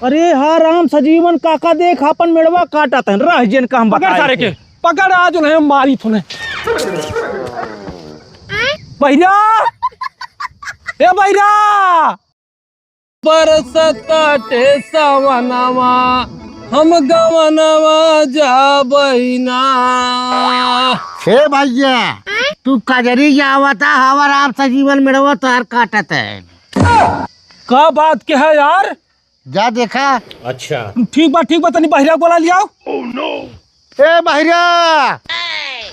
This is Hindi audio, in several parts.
अरे हाँ राम सजीवन काका देख अपन मेड़वा काटा था रह जन का हम बता सारे के पकड़ आज उन्हें मारी तूने भैया ए भैया बरसताटे सवनवा हम गवनवा जा बहिना। हे भैया तू कजरी जावता हवा राम सजीवन मेड़वा तार काटत है। का बात के है यार? जा देखा। अच्छा ठीक बा तनी बहिरा बोला लिया। ए बहिरा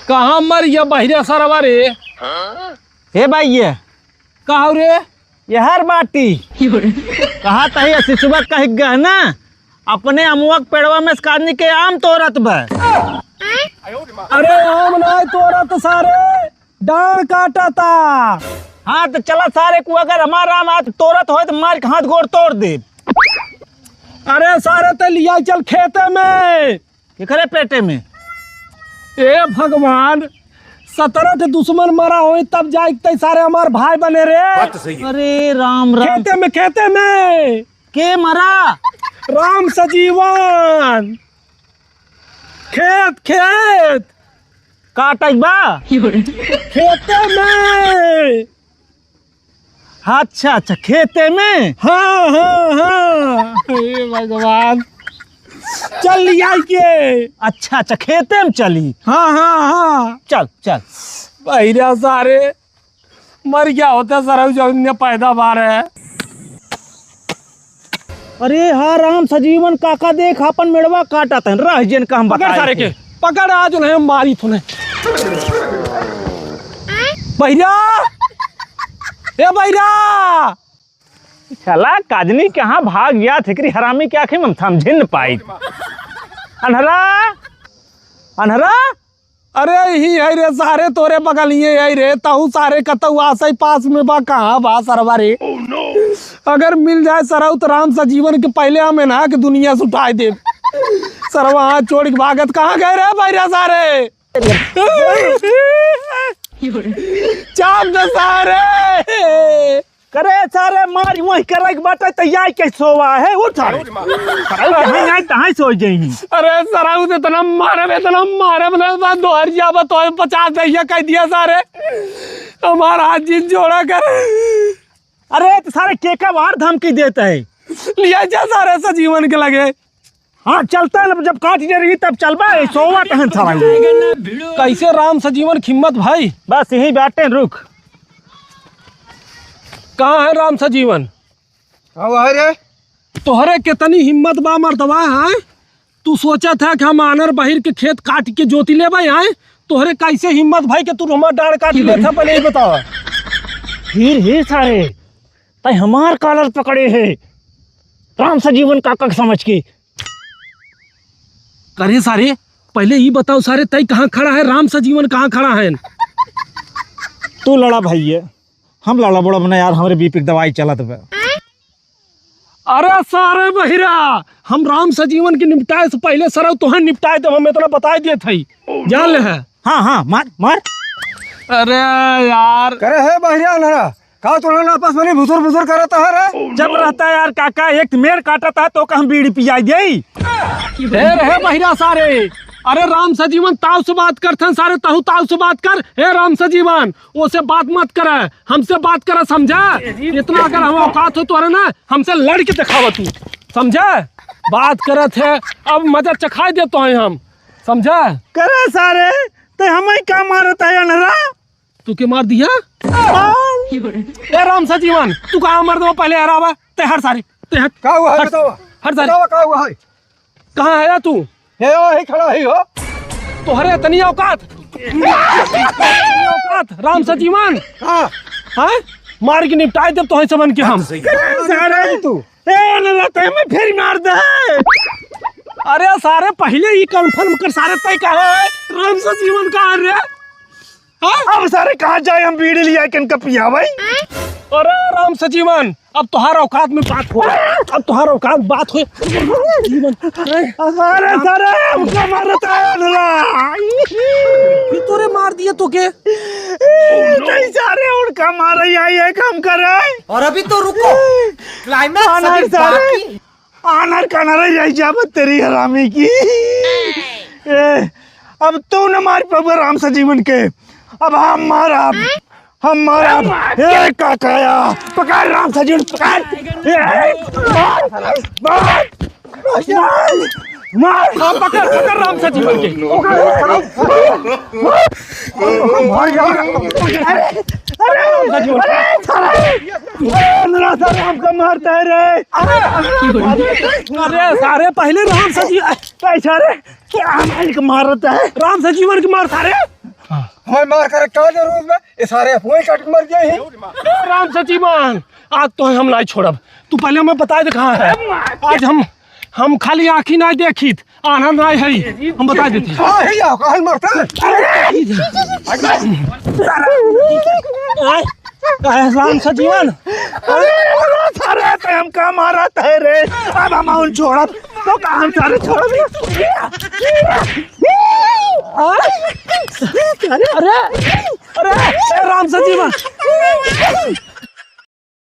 कहाँ मर या बहिरा सरवा रे? हे भाई ये कहा रे? ये हर बाटी कहा तही शिशुआ कह गहना अपने अमुआ पेड़वा में काटने के आम तोरत बा। अरे आम नहीं तोरत सारे डांड काटा था। हाँ तो चला सारे को अगर हमारा आम हाथ तोरत हो तो मार के हाथ गोड़ तोड़ दे। अरे सारे तो लिया चल खेते में करे पेटे में। ए भगवान 17 दुश्मन मरा हो तब जाए सारे हमारे भाई बने रे। अरे राम राम खेते में के मरा? राम सजीवन खेत काटा बा खेते में। अच्छा खेते में। हाँ हे भगवान चल लिया के। अच्छा खेते में चली। हाँ चल भैया सारे मर गया होता सारा जो पैदावार है। अरे हाँ राम सजीवन काका देख अपन मेड़वा काटा था रह जन का हम बता सारे के पकड़ आज उन्हें मारी तूने भैया ए भैया। चला काजनी कहाँ भाग गया थिकरी हरामी के आखिर में समझे न पाई। अनहरा अरे ही है रे सारे तोरे बगलिए है रे ताऊ सारे कतऊ आसई पास में बा कहाँ बा सरवा रे। अगर मिल जाए सरऊ तो राम सजीवन के पहले हमें ना कि दुनिया से उठाए दे। सरवा हाथ छोड़ के भागत कहाँ गए रे भैया सारे? चाप दे सारे करे सारे मारी वही करे के बात तैयार के सोवा है उठ कहाँ सो जाई। अरे सराऊ तो इतना मारे बता 2000 तो 50 दैया कह दिया सारे हमारा हाथ जीत जोड़ा कर। अरे तो सारे केका बाहर धमकी देता है लिया जा सारे सजीवन के लगे। हाँ चलता है जब काट दे रही तब चल बा सोवा टहन था। कैसे राम सजीवन खिम्मत भाई? बस यही बातें रुक। कहाँ है राम सजीवन? रे तोहरे कितनी हिम्मत बा मर्दवा है? तू सोचा था कि हम आनर बहिर के खेत काट के जोती ले भाई आए तोहरे कैसे हिम्मत भाई के तू हमार डांड काट ले था पहले ही बताओ। फिर ही सारे तय हमार कॉलर पकड़े है राम सजीवन काका समझ के। करे सारे पहले ही बताओ सारे तय कहाँ खड़ा है राम सजीवन कहाँ खड़ा है? तू लड़ा भाई हम लड़ा बड़ा बना यार हमारे बीपी की दवाई चलत बा। अरे सारे बहिरा हम राम सजीवन के निपटाए से पहले सर तोहर निपटाए तो हम इतना बता दिए थे जान ले है। हाँ मार। अरे यार करे है बहिरा नरा का तो आपस में भुसुर करता है रे। जब रहता है यार काका एक मेड़ काटा था तो हम बीड़ी पियाई दे रहे बहिरा सारे। अरे राम सजीवन ताऊ से बात करते सारे ताऊ से बात कर। हे राम सजीवन वो से बात मत करे हमसे बात करे समझा? इतना अगर हम औकात हो तो अरे ना हमसे लड़ के दिखावा तू समझा? बात करत है अब मजा चखाई देते हैं हम समझा? करे सारे तो हमें क्या मारता है अनहरा? तू के मार दिया? ए राम सजीवन तू कहाँ मर दो पहले हरावा ते हर सारे ते हट का हुआ है बताओ हर सारे का हुआ है? कहाँ है तू? हे ओ हे खड़ा है हो तोहरे इतनी औकात राम सजीवन हाँ मार के निपटाए जब तो समझ के हम सारे तू मैं फिर मार दे। अरे सारे पहले ही कंफर्म कर सारे तय कहा है राम सजीवन कहा रे? अब सारे कहाँ जाए हम बीड़ी लिया किनका पिया भाई। अरे राम सजीवन अब तुहार औकात में बात हो अब तुहार औकात बात हो। अरे सारे हमको मारता है अनहरा तोरे मार दिए तो के नहीं सारे उनका मारा ये काम करे। और अभी तो रुको क्लाइमैक्स अभी बाकी। आनर कानर रह जावत तेरी हरामी की। अब तू न मार प्रभु राम सजीवन के, अब हम मारा काकाया पकड़ राम सजीवन पकड़, मार पकड़ राम सजीवन के। राम का मारता है रे। अरे सारे पहले राम सजीवन पैसा रे क्या मारता है, राम सजीवन के मार सारे। हमें मार कर क्या जरूरत है, ये सारे अफवाह काट मर गए हैं। राम सजीवन आज तो हम नहीं छोड़ब, तू पहले हमें बता दे कहाँ है। आज हम खाली आँखी नहीं देखी, आना नहीं है, हम बता देते। राम सजीवन सारे पे हम का मारा है रे, अब हम उन छोड़ा तो काम सारे छोड़। अरे राम सजीवन